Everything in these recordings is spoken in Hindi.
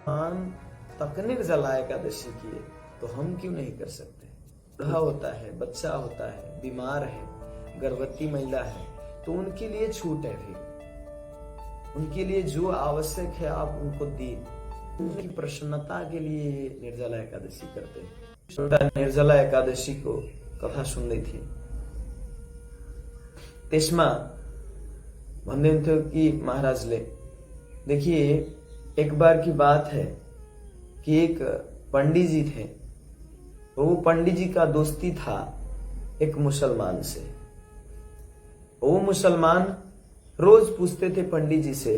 मान तक निर्जला एकादशी किए तो हम क्यों नहीं कर सकते। बूढ़ा होता है, बच्चा होता है, बीमार है, गर्भवती महिला है, तो उनके लिए छूट है। फिर उनके लिए जो आवश्यक है आप उनको दिए, उनकी प्रसन्नता के लिए निर्जला एकादशी करते हैं। निर्जला एकादशी को कथा सुन रही थी। तेस्मा भन्दै कि महाराजले, देखिए एक बार की बात है कि एक पंडित जी थे, वो पंडित जी का दोस्ती था एक मुसलमान से। वो मुसलमान रोज पूछते थे पंडित जी से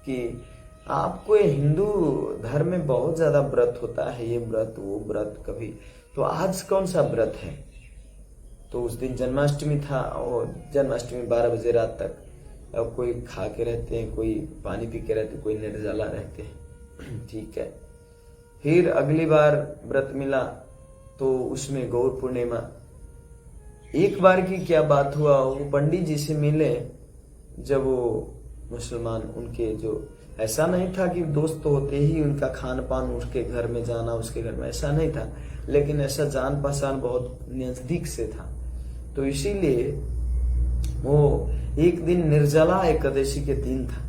कि आपको हिंदू धर्म में बहुत ज्यादा व्रत होता है, ये व्रत वो व्रत, कभी तो आज कौन सा व्रत है। तो उस दिन जन्माष्टमी था और जन्माष्टमी 12 बजे रात तक अब कोई खा के रहते हैं, कोई पानी पी के रहते हैं, कोई निर्जला रहते हैं। ठीक है। फिर अगली बार व्रत मिला तो उसमें गौर पूर्णिमा। एक बार की क्या बात हुआ, वो पंडित जी से मिले जब वो मुसलमान, उनके जो ऐसा नहीं था कि दोस्त तो होते ही उनका खान पान उसके घर में जाना, उसके घर में, ऐसा नहीं था, लेकिन ऐसा जान पहचान बहुत नजदीक से था। तो इसीलिए वो एक दिन निर्जला एकादशी के दिन था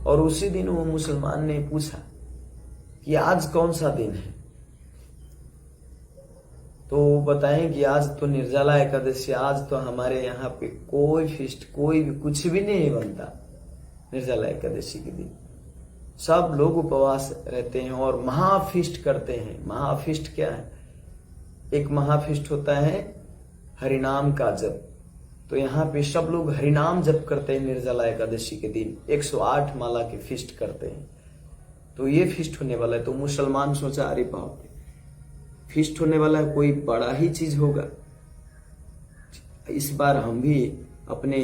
और उसी दिन वो मुसलमान ने पूछा कि आज कौन सा दिन है। तो वो बताएं कि आज तो निर्जला एकादशी, आज तो हमारे यहाँ पे कोई फिस्ट, कोई भी कुछ भी नहीं बनता। निर्जला एकादशी के दिन सब लोग उपवास रहते हैं और महाफिस्ट करते हैं। महाफिस्ट क्या है? एक महाफिस्ट होता है हरिनाम का जप। तो यहाँ पे सब लोग हरिनाम जप करते हैं निर्जला एकादशी के दिन, 108 माला के फिस्ट करते हैं। तो ये फिस्ट होने वाला है। तो मुसलमान सोचा, अरे बाप रे, फिस्ट होने वाला है, कोई बड़ा ही चीज होगा। इस बार हम भी अपने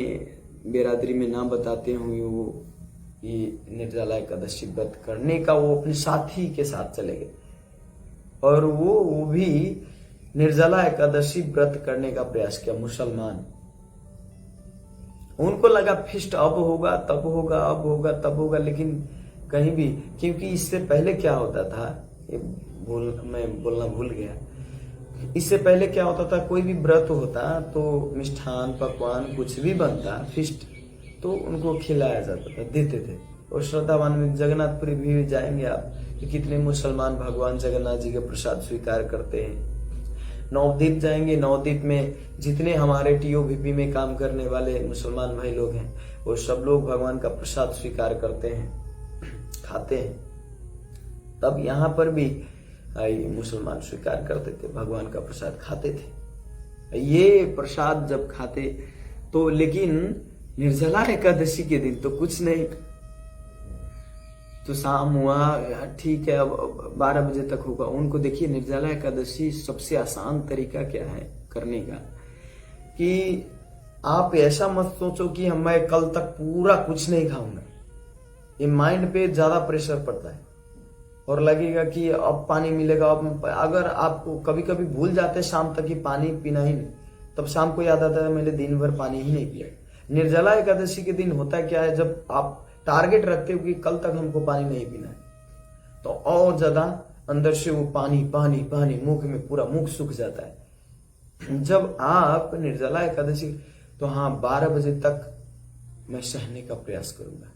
बिरादरी में ना बताते हुए वो ये निर्जला एकादशी व्रत करने का, वो अपने साथी के साथ चले गए और वो भी निर्जला एकादशी व्रत करने का प्रयास किया। मुसलमान, उनको लगा फिस्ट अब होगा, तब होगा, अब होगा, तब होगा, लेकिन कहीं भी, क्योंकि इससे पहले क्या होता था, ये मैं बोलना भूल गया। इससे पहले क्या होता था, कोई भी व्रत होता तो मिष्ठान पकवान कुछ भी बनता फिस्ट, तो उनको खिलाया जाता था, देते थे। और श्रद्धावान में जगन्नाथपुरी भी जाएंगे आप कि कितने मुसलमान भगवान जगन्नाथ जी के प्रसाद स्वीकार करते हैं। नवद्वीप जाएंगे, नवद्वीप में जितने हमारे टीओवीपी में काम करने वाले मुसलमान भाई लोग हैं, वो सब लोग भगवान का प्रसाद स्वीकार करते हैं, खाते हैं। तब यहाँ पर भी मुसलमान स्वीकार करते थे, भगवान का प्रसाद खाते थे। ये प्रसाद जब खाते तो, लेकिन निर्जला एकादशी के दिन तो कुछ नहीं। तो शाम हुआ, ठीक है, अब 12 बजे तक होगा। उनको देखिए, निर्जला एकादशी सबसे आसान तरीका क्या है करने का, कि आप ऐसा मत सोचो कि मैं कल तक पूरा कुछ नहीं खाऊंगा। ये माइंड पे ज्यादा प्रेशर पड़ता है और लगेगा कि अब पानी मिलेगा। अब अगर आपको कभी कभी भूल जाते शाम तक कि पानी पीना ही नहीं, तब शाम को याद आता है मैंने दिन भर पानी ही नहीं पिया। निर्जला एकादशी के दिन होता क्या है, जब आप टारगेट रखते हो कि कल तक हमको पानी नहीं पीना है, तो और ज्यादा अंदर से वो पानी पानी पानी, मुख में पूरा मुख सूख जाता है। जब आप निर्जला एकादशी, तो हाँ 12 बजे तक मैं सहने का प्रयास करूंगा।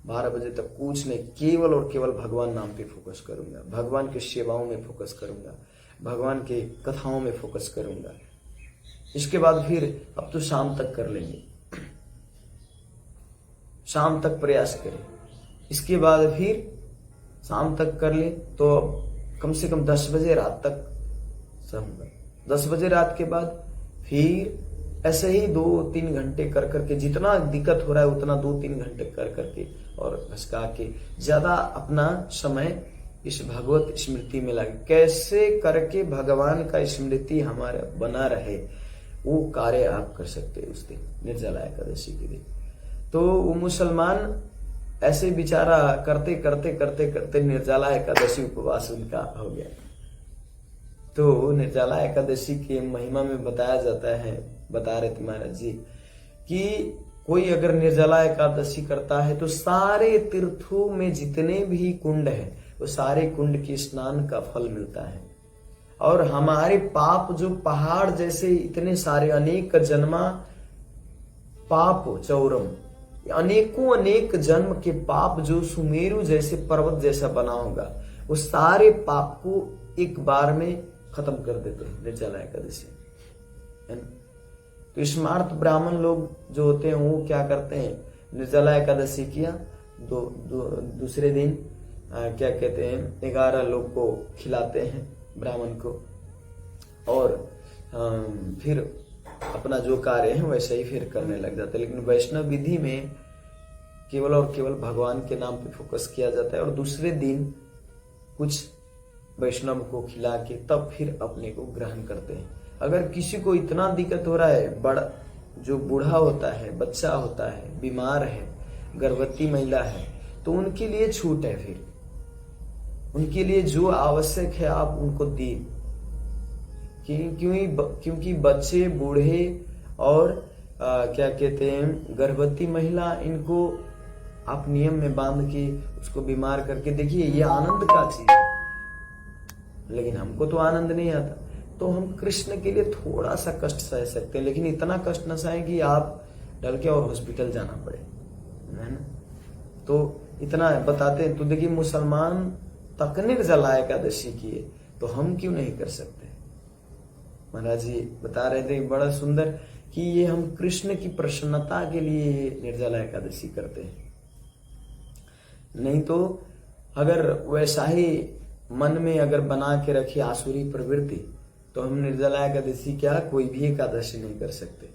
12 बजे तक कुछ नहीं, केवल और केवल भगवान नाम पे फोकस करूंगा, भगवान के सेवाओं में फोकस करूंगा, भगवान के कथाओं में फोकस करूंगा। इसके बाद फिर अब तो शाम तक कर लेंगे, शाम तक प्रयास करें। इसके बाद फिर शाम तक कर ले तो कम से कम 10 बजे रात तक सहूंगा। 10 बजे रात के बाद फिर ऐसे ही 2-3 घंटे कर करके, जितना दिक्कत हो रहा है उतना 2-3 घंटे कर करके और घसका के ज्यादा अपना समय इस भगवत स्मृति में लगे। कैसे करके भगवान का स्मृति हमारा बना रहे, वो कार्य आप कर सकते हैं उस दिन, निर्जला एकादशी के दिन। तो वो मुसलमान ऐसे बेचारा करते करते करते करते निर्जला एकादशी उपवास उनका हो गया। तो निर्जला एकादशी के महिमा में बताया जाता है, बता रहे थे महाराज जी, कि कोई अगर निर्जला एकादशी करता है तो सारे तीर्थों में जितने भी कुंड है वो सारे कुंड के स्नान का फल मिलता है। और हमारे पाप जो पहाड़ जैसे इतने सारे अनेक जन्मा पाप चौरम, अनेकों अनेक जन्म के पाप जो सुमेरु जैसे पर्वत जैसा बना होगा, वो सारे पाप को एक बार में खत्म कर देते हैं निर्जला एकादशी, है ना। तो स्मार्ट ब्राह्मण लोग जो होते हैं वो क्या करते हैं, निर्जला एकादशी किया, दूसरे दिन क्या कहते हैं 11 लोग को खिलाते हैं ब्राह्मण को, और फिर अपना जो कार्य है वैसे ही फिर करने लग जाते हैं। लेकिन वैष्णव विधि में केवल और केवल भगवान के नाम पे फोकस किया जाता है, और दूसरे दिन कुछ वैष्णव को खिला के तब फिर अपने को ग्रहण करते हैं। अगर किसी को इतना दिक्कत हो रहा है, बड़ा जो बूढ़ा होता है, बच्चा होता है, बीमार है, गर्भवती महिला है, तो उनके लिए छूट है। फिर उनके लिए जो आवश्यक है आप उनको दिए, क्योंकि बच्चे, बूढ़े और क्या कहते हैं गर्भवती महिला, इनको आप नियम में बांध के उसको बीमार करके देखिए, ये आनंद का चीज है। लेकिन हमको तो आनंद नहीं आता, तो हम कृष्ण के लिए थोड़ा सा कष्ट सह सकते हैं, लेकिन इतना कष्ट न सहे कि आप डल के और हॉस्पिटल जाना पड़े, है ना। तो इतना बताते हैं। तो देखिए मुसलमान तक निर्जला एकादशी किए, तो हम क्यों नहीं कर सकते। महाराज जी बता रहे थे बड़ा सुंदर कि ये हम कृष्ण की प्रसन्नता के लिए निर्जला एकादशी करते हैं। नहीं तो अगर वैसा ही मन में अगर बना के रखी आसुरी प्रवृत्ति, तो हम निर्जला एकादशी क्या कोई भी एकादशी नहीं कर सकते।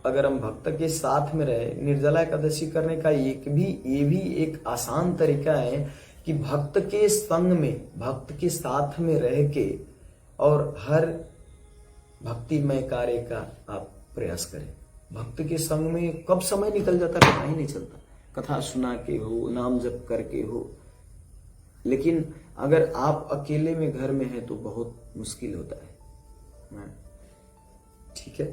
अगर हम भक्त के साथ में रहे, निर्जला एकादशी करने का ये भी एक आसान तरीका है कि भक्त के संग में, भक्त के साथ में रह के और हर भक्तिमय कार्य का आप प्रयास करें। भक्त के संग में कब समय निकल जाता है पता ही नहीं चलता, कथा सुना के हो, नाम जप करके हो। लेकिन अगर आप अकेले में घर में हैं तो बहुत मुश्किल होता है। ठीक है।